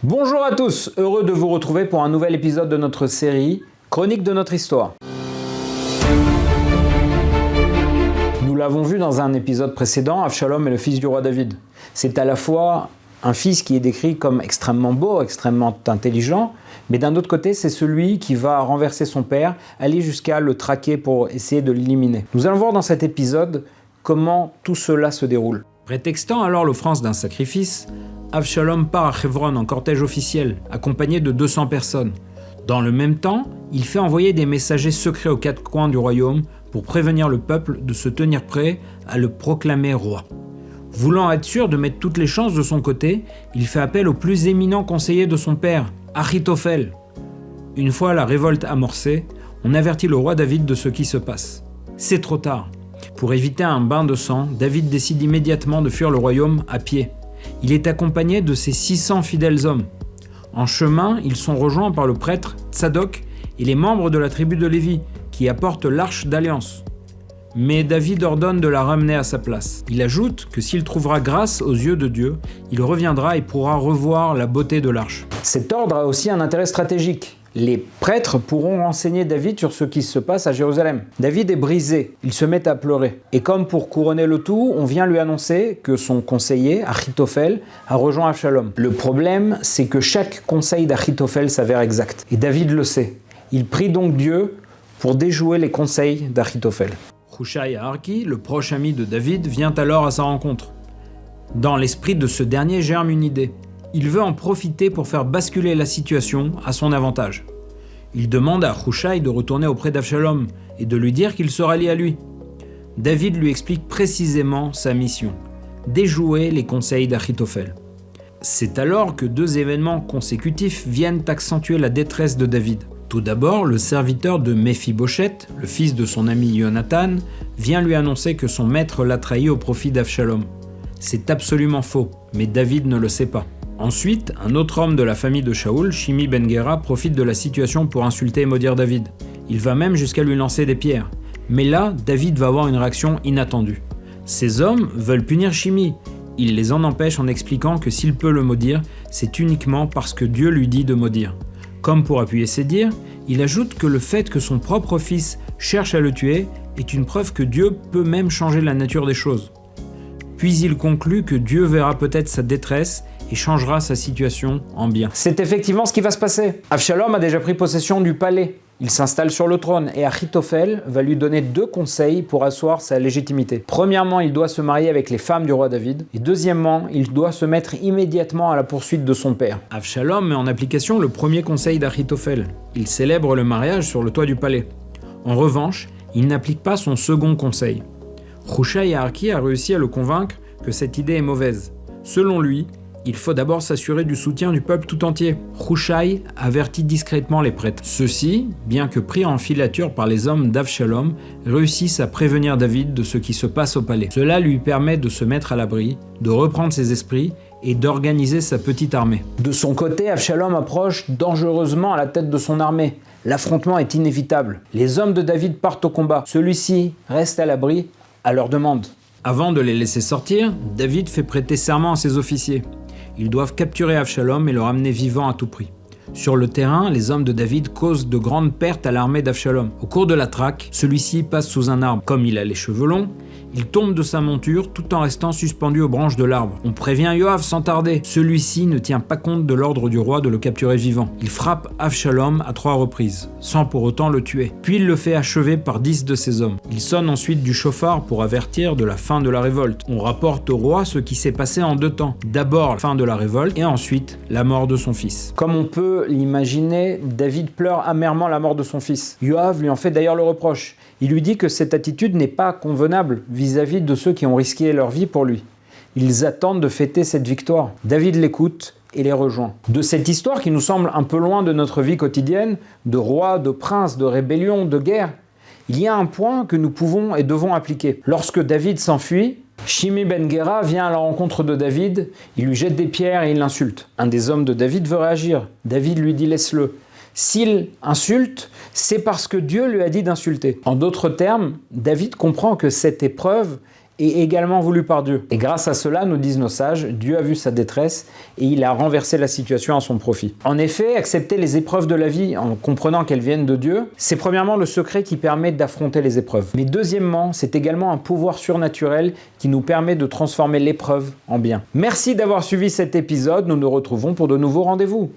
Bonjour à tous, heureux de vous retrouver pour un nouvel épisode de notre série Chronique de notre histoire. Nous l'avons vu dans un épisode précédent, Avshalom est le fils du roi David. C'est à la fois un fils qui est décrit comme extrêmement beau, extrêmement intelligent, mais d'un autre côté, c'est celui qui va renverser son père, aller jusqu'à le traquer pour essayer de l'éliminer. Nous allons voir dans cet épisode comment tout cela se déroule. Prétextant alors l'offrance d'un sacrifice, Avshalom part à Hebron en cortège officiel, accompagné de 200 personnes. Dans le même temps, il fait envoyer des messagers secrets aux quatre coins du royaume pour prévenir le peuple de se tenir prêt à le proclamer roi. Voulant être sûr de mettre toutes les chances de son côté, il fait appel au plus éminent conseiller de son père, Achitophel. Une fois la révolte amorcée, on avertit le roi David de ce qui se passe. C'est trop tard. Pour éviter un bain de sang, David décide immédiatement de fuir le royaume à pied. Il est accompagné de ses 600 fidèles hommes. En chemin, ils sont rejoints par le prêtre Tsadok et les membres de la tribu de Lévi, qui apportent l'arche d'alliance. Mais David ordonne de la ramener à sa place. Il ajoute que s'il trouvera grâce aux yeux de Dieu, il reviendra et pourra revoir la beauté de l'arche. Cet ordre a aussi un intérêt stratégique. Les prêtres pourront renseigner David sur ce qui se passe à Jérusalem. David est brisé, il se met à pleurer. Et comme pour couronner le tout, on vient lui annoncer que son conseiller, Achitophel, a rejoint Avshalom. Le problème, c'est que chaque conseil d'Achitophel s'avère exact. Et David le sait. Il prie donc Dieu pour déjouer les conseils d'Achitophel. Hushai Arki, le proche ami de David, vient alors à sa rencontre. Dans l'esprit de ce dernier germe une idée. Il veut en profiter pour faire basculer la situation à son avantage. Il demande à Hushai de retourner auprès d'Avshalom et de lui dire qu'il se rallie à lui. David lui explique précisément sa mission, déjouer les conseils d'Achitophel. C'est alors que deux événements consécutifs viennent accentuer la détresse de David. Tout d'abord, le serviteur de Méphibosheth, le fils de son ami Jonathan, vient lui annoncer que son maître l'a trahi au profit d'Avshalom. C'est absolument faux, mais David ne le sait pas. Ensuite, un autre homme de la famille de Shaoul, Shimi ben Gera, profite de la situation pour insulter et maudire David. Il va même jusqu'à lui lancer des pierres. Mais là, David va avoir une réaction inattendue. Ces hommes veulent punir Shimi. Il les en empêche en expliquant que s'il peut le maudire, c'est uniquement parce que Dieu lui dit de maudire. Comme pour appuyer ses dires, il ajoute que le fait que son propre fils cherche à le tuer est une preuve que Dieu peut même changer la nature des choses. Puis il conclut que Dieu verra peut-être sa détresse et changera sa situation en bien. C'est effectivement ce qui va se passer. Avshalom a déjà pris possession du palais. Il s'installe sur le trône et Achitophel va lui donner deux conseils pour asseoir sa légitimité. Premièrement, il doit se marier avec les femmes du roi David. Et deuxièmement, il doit se mettre immédiatement à la poursuite de son père. Avshalom met en application le premier conseil d'Achitophel. Il célèbre le mariage sur le toit du palais. En revanche, il n'applique pas son second conseil. Hushai Arki a réussi à le convaincre que cette idée est mauvaise. Selon lui, il faut d'abord s'assurer du soutien du peuple tout entier. Hushai avertit discrètement les prêtres. Ceux-ci, bien que pris en filature par les hommes d'Avshalom, réussissent à prévenir David de ce qui se passe au palais. Cela lui permet de se mettre à l'abri, de reprendre ses esprits et d'organiser sa petite armée. De son côté, Avshalom approche dangereusement à la tête de son armée. L'affrontement est inévitable. Les hommes de David partent au combat. Celui-ci reste à l'abri à leur demande. Avant de les laisser sortir, David fait prêter serment à ses officiers. Ils doivent capturer Avshalom et le ramener vivant à tout prix. Sur le terrain, les hommes de David causent de grandes pertes à l'armée d'Avshalom. Au cours de la traque, celui-ci passe sous un arbre. Comme il a les cheveux longs, il tombe de sa monture tout en restant suspendu aux branches de l'arbre. On prévient Yoav sans tarder. Celui-ci ne tient pas compte de l'ordre du roi de le capturer vivant. Il frappe Avshalom à 3 reprises, sans pour autant le tuer. Puis il le fait achever par 10 de ses hommes. Il sonne ensuite du chauffard pour avertir de la fin de la révolte. On rapporte au roi ce qui s'est passé en 2 temps. D'abord la fin de la révolte et ensuite la mort de son fils. Comme on peut l'imaginer, David pleure amèrement la mort de son fils. Yoav lui en fait d'ailleurs le reproche. Il lui dit que cette attitude n'est pas convenable vis-à-vis de ceux qui ont risqué leur vie pour lui. Ils attendent de fêter cette victoire. David l'écoute et les rejoint. De cette histoire qui nous semble un peu loin de notre vie quotidienne, de roi, de prince, de rébellion, de guerre, il y a un point que nous pouvons et devons appliquer. Lorsque David s'enfuit, Shimi ben Gera vient à la rencontre de David, il lui jette des pierres et il l'insulte. Un des hommes de David veut réagir. David lui dit « laisse-le ». S'il insulte, c'est parce que Dieu lui a dit d'insulter. En d'autres termes, David comprend que cette épreuve est également voulu par Dieu. Et grâce à cela, nous disent nos sages, Dieu a vu sa détresse et il a renversé la situation à son profit. En effet, accepter les épreuves de la vie en comprenant qu'elles viennent de Dieu, c'est premièrement le secret qui permet d'affronter les épreuves. Mais deuxièmement, c'est également un pouvoir surnaturel qui nous permet de transformer l'épreuve en bien. Merci d'avoir suivi cet épisode, nous nous retrouvons pour de nouveaux rendez-vous.